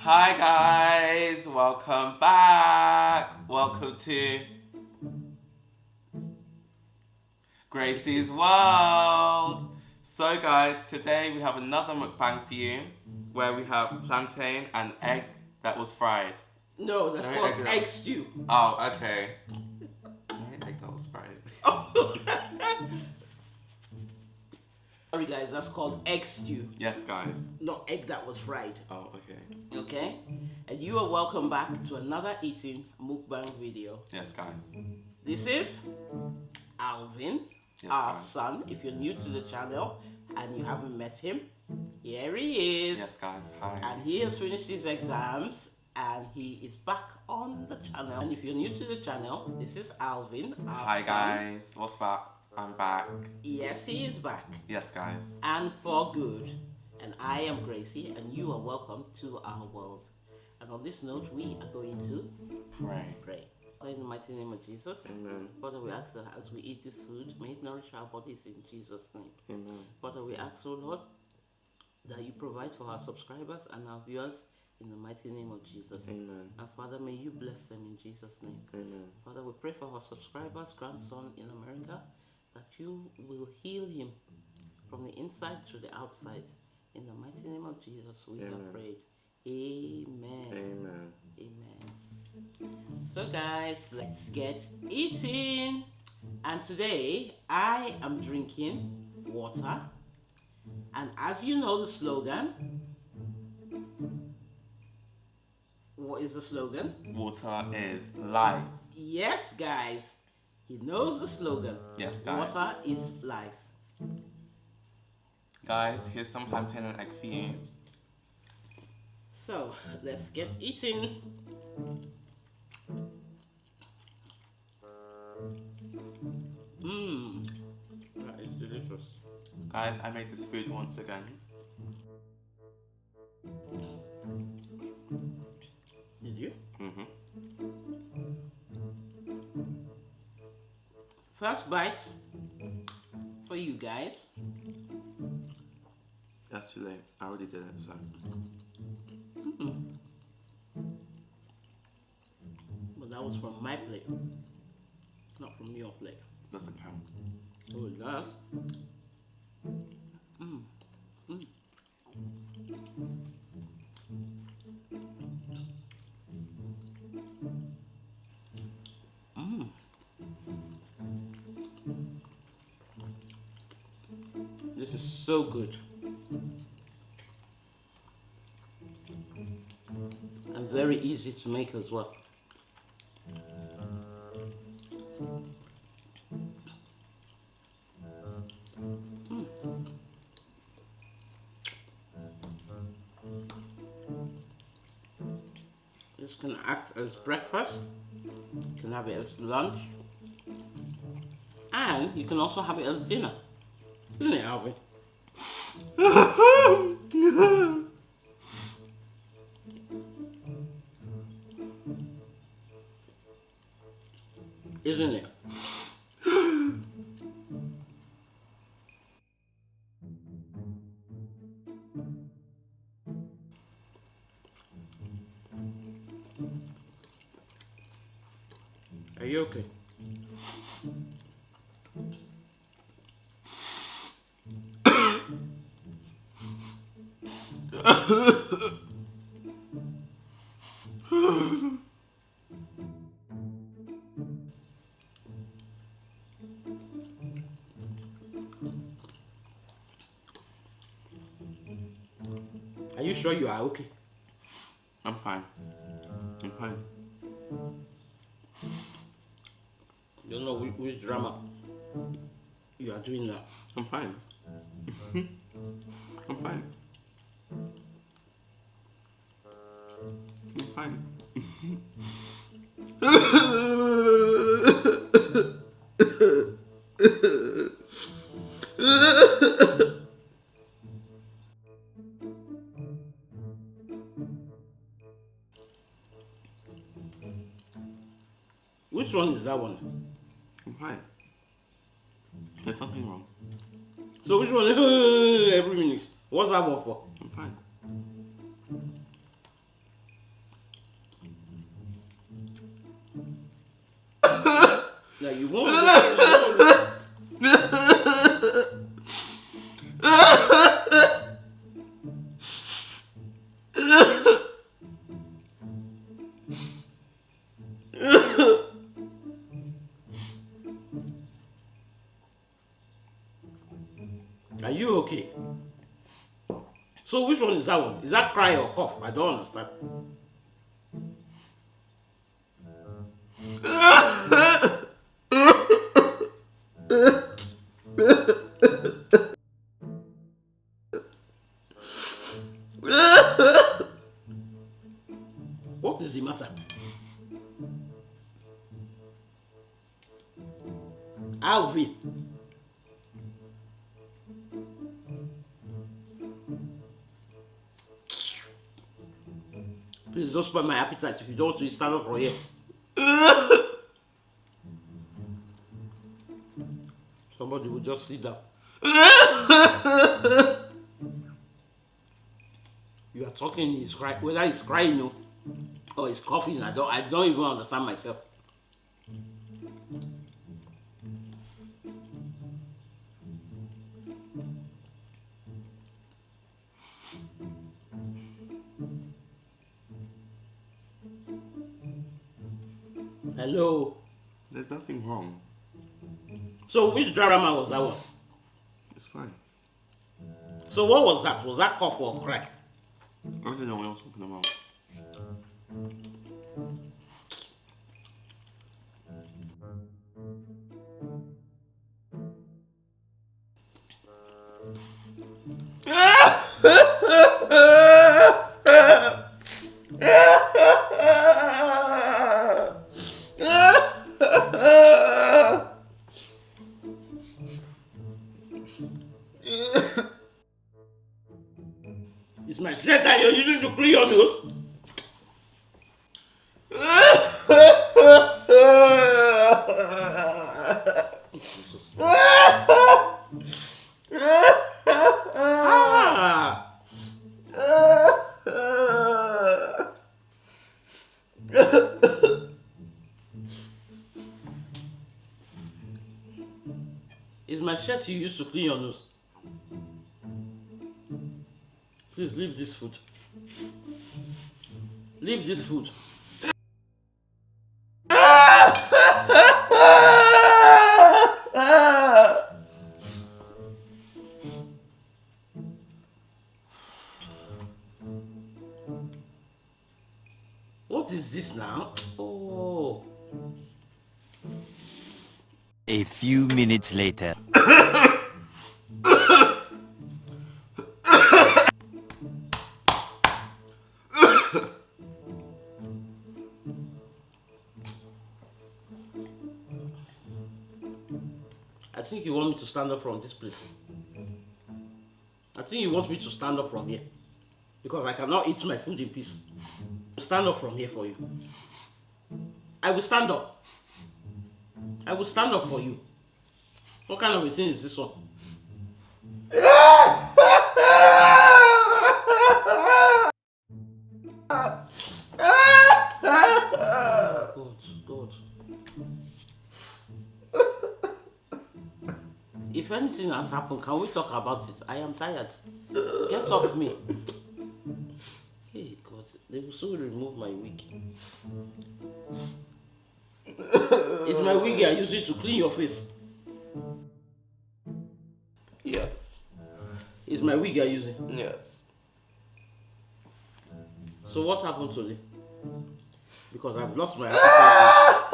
Hi guys, welcome back. Welcome to Graceys World. So guys, today we have another mukbang for you where we have plantain and egg that was fried. No, that's called egg stew. Oh, okay. Egg that was fried. Oh. Sorry guys, that's called egg stew. Yes guys. Not egg that was fried. Oh, okay. Okay? And you are welcome back to another eating mukbang video. Yes guys. This is Alvin, Yes, our guys. son. If you're new to the channel and you haven't met him, here he is. Yes guys, hi. And he has finished his exams and he is back on the channel. And if you're new to the channel, this is Alvin, our Hi son. guys, what's up? I'm back. Yes, he is back. Yes guys. And for good. And I am Gracie, and you are welcome to our world. And on this note, we are going to Pray. In the mighty name of Jesus. Amen. Father, we ask that as we eat this food, may it nourish our bodies in Jesus' name. Amen. Father, we ask, oh Lord, that you provide for our subscribers and our viewers in the mighty name of Jesus. Amen. And Father, may you bless them in Jesus' name. Amen. Father, we pray for our subscriber's grandson in America, that you will heal him from the inside to the outside. In the mighty name of Jesus, we have prayed. Amen. Amen. Amen. So guys, let's get eating. And today, I am drinking water. And as you know the slogan, what is the slogan? Water is life. Yes, guys. He knows the slogan. Yes, guys. Water is life. Guys, here's some plantain and egg for you. So, let's get eating. Mmm. That is delicious. Guys, I made this food once again. Did you? Mm-hmm. First bite for you guys. That's too late. I already did it, so. But that was from my plate, not from your plate. Doesn't count. Oh, it does. This is so good. And very easy to make as well. This can act as breakfast, you can have it as lunch, and you can also have it as dinner. Isn't it, Alvin? Isn't it? Are you okay? Are you sure you are okay? I'm fine. I'm fine. You don't know which drama you are doing now. I'm fine. I'm fine. I'm fine. Which one is that one? I'm fine. There's something wrong. So which one? Every minute. What's that one for? I'm fine. Now you won't. Are you okay? So which one is that one? Is that cry or cough? I don't understand. What is the matter? Alvin. Please don't spoil my appetite. If you don't want to stand up from here. Somebody will just sit down. You are talking, he's crying. Whether he's crying or he's coughing, I don't even understand myself. Hello. There's nothing wrong. So which drama was that one? It's fine. So what was that? Was that cough or crack? I don't know what you're talking about. It's my shirt that you're using to clean your nose. It's my shirt you used to clean your nose. Please leave this food. Leave this food. What is this now? Oh. A few minutes later. I think you want me to stand up from this place. I think you want me to stand up from here. Because I cannot eat my food in peace. Stand up from here for you. I will stand up. I will stand up for you. What kind of a thing is this one? God. If anything has happened, can we talk about it? I am tired. Get off me. Hey God, they will soon remove my wig. It's my wig I use it to clean your face. Yes. It's my wig I use it. Yes. So what happened today? Because I've lost my appetite.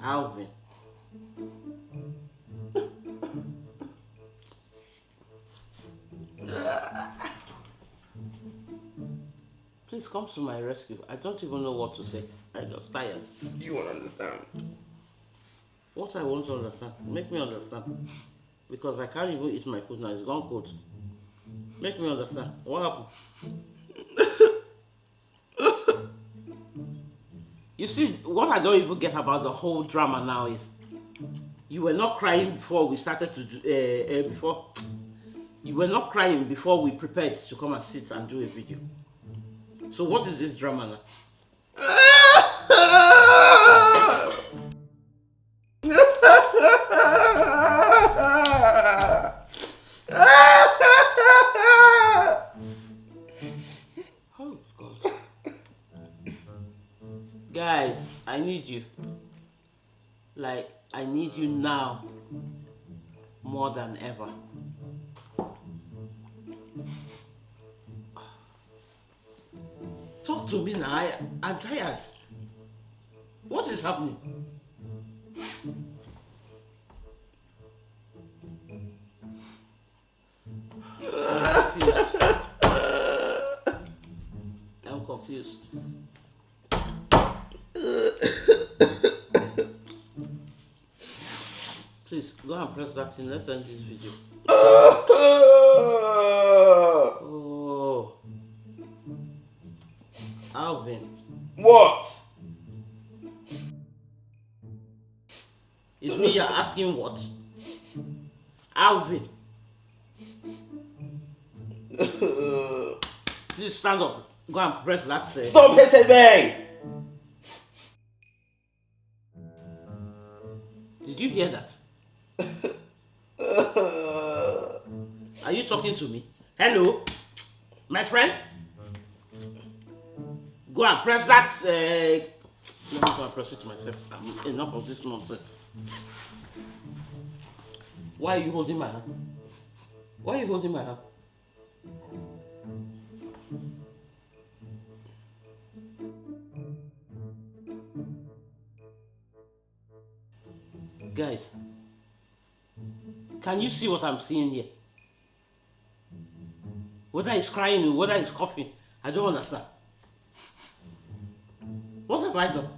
Alvin. Please come to my rescue. I don't even know what to say. I'm just tired. You won't understand. What I want to understand, make me understand. Because I can't even eat my food now, it's gone cold. Make me understand. What happened? You see, what I don't even get about the whole drama now is, you were not crying before we started to do, before You were not crying before we prepared to come and sit and do a video. So what is this drama now? Oh God. Guys, I need you. Like, I need you now more than ever. Talk to me now. I'm tired. What is happening? I'm confused. Please go and press that thing. Let's end this video. Oh, Alvin. What? It's me you're asking what? Alvin. Please stand up. Go and press that. Stop hitting me! Did you hear that? Are you talking to me? Hello? My friend? Go and press that. Let me go and press it myself. Enough of this nonsense. Why are you holding my hand? Why are you holding my hand? Guys, can you see what I'm seeing here? Whether he's crying, whether he's coughing, I don't understand. What have I done?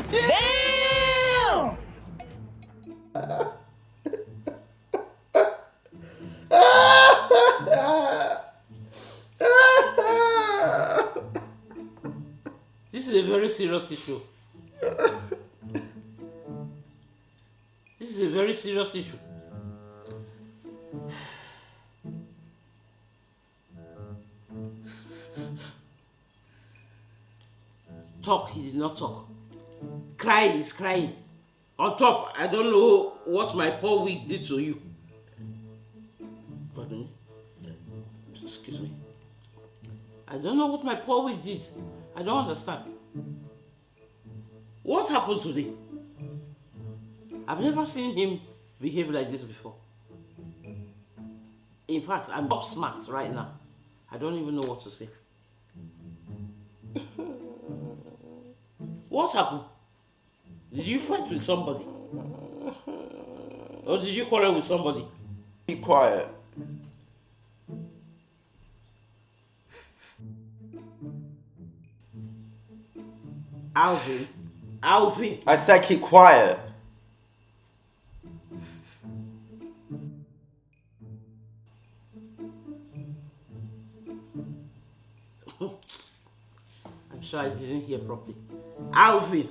Damn! This is a very serious issue. This is a very serious issue. Talk, he did not talk. Cry, he's crying. On top, I don't know what my poor wig did to you. Pardon me? Excuse me. I don't know what my poor wig did. I don't understand. What happened today? I've never seen him behave like this before. In fact, I'm gobsmacked right now. I don't even know what to say. What happened? Did you fight with somebody? Or did you quarrel with somebody? Keep quiet. Alvin. Alvin. I said keep quiet. I'm sure I didn't hear properly. Alvin.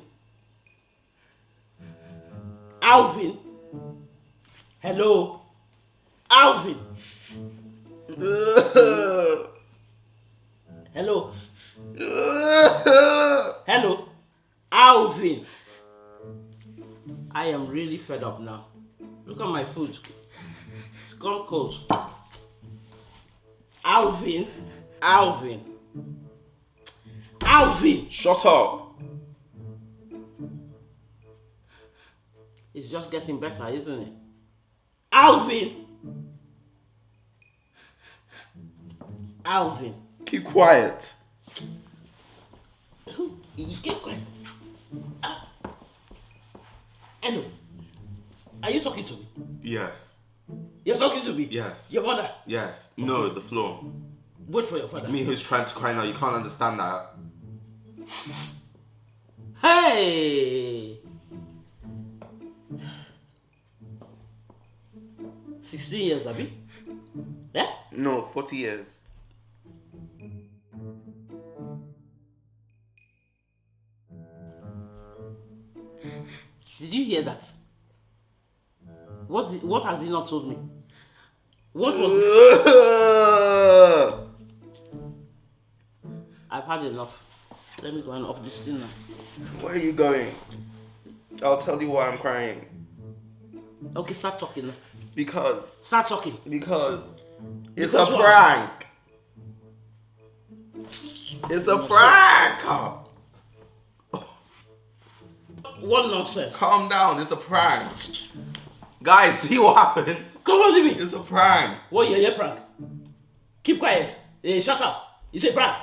Alvin. Hello. Alvin. Hello. Hello. Alvin. I am really fed up now. Look at my food. It's gone cold. Alvin. Alvin. Alvin. Shut up. It's just getting better, isn't it? Alvin. Alvin. Keep quiet. You keep quiet. Hello. Are you talking to me? Yes. You're talking to me? Yes. Your mother? Yes. No, the floor. Wait for your father. Me who's trying to cry now, you can't understand that. Hey! 16 years, Abby? Yeah? No, 40 years. Did you hear that? What has he not told me? What was I've had enough. Let me go and off this thing now. Where are you going? I'll tell you why I'm crying. Okay, start talking now. Because Start talking. it's a prank. It's a prank. What nonsense. Calm down. It's a prank. Guys, see what happened? Come on, leave me. It's a prank. What, yeah, prank? Keep quiet. Hey, shut up. It's a prank.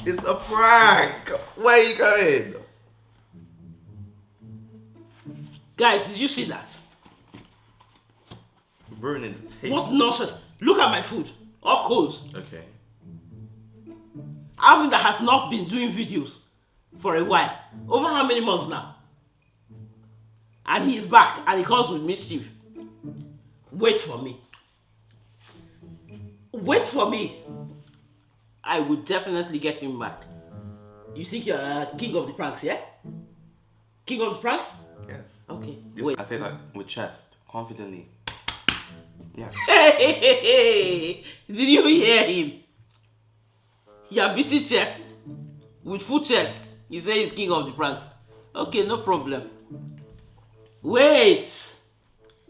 It's a prank. Where are you going? Guys, did you see that? Ruining the table. What nonsense. Look at my food. All cold. Okay. Alvin that has not been doing videos for a while. Over how many months now? And he is back and he comes with mischief. Wait for me. Wait for me. I will definitely get him back. You think you're king of the pranks, yeah? King of the pranks? Yes. Okay. Wait. I say that with chest, confidently. Yeah. Hey, did you hear him? He are beating chest with full chest. He say he's king of the pranks. Okay, no problem. Wait.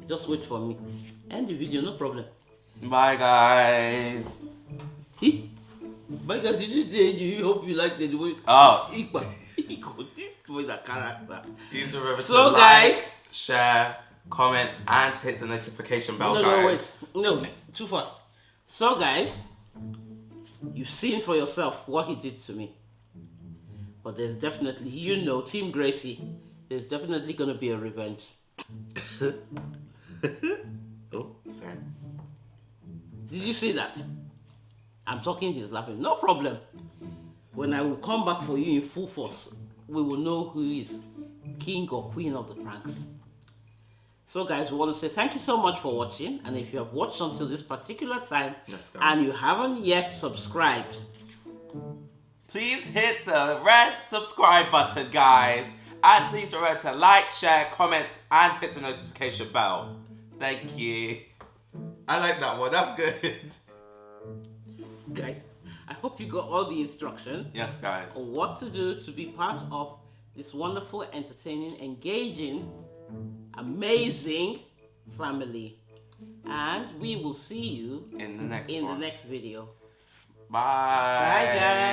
Just wait for me. End the video, no problem. Bye, guys. Bye, guys. You hope you liked the way. Oh. He with the character. Please remember So, to guys, like, share, comment, and hit the notification bell, no, guys. No, wait. No, too fast. So, guys, you've seen for yourself what he did to me. But there's definitely, Team Gracie, there's definitely going to be a revenge. Oh, sorry. Did you see that? I'm talking, he's laughing. No problem. When I will come back for you in full force, we will know who is king or queen of the pranks. So guys, we want to say thank you so much for watching. And if you have watched until this particular time and you haven't yet subscribed, please hit the red subscribe button, guys. And please remember to like, share, comment, and hit the notification bell. Thank you. I like that one. That's good. Guys, I hope you got all the instructions. Yes, guys. On what to do to be part of this wonderful, entertaining, engaging, amazing family. And we will see you in the next video. Bye. Bye, guys.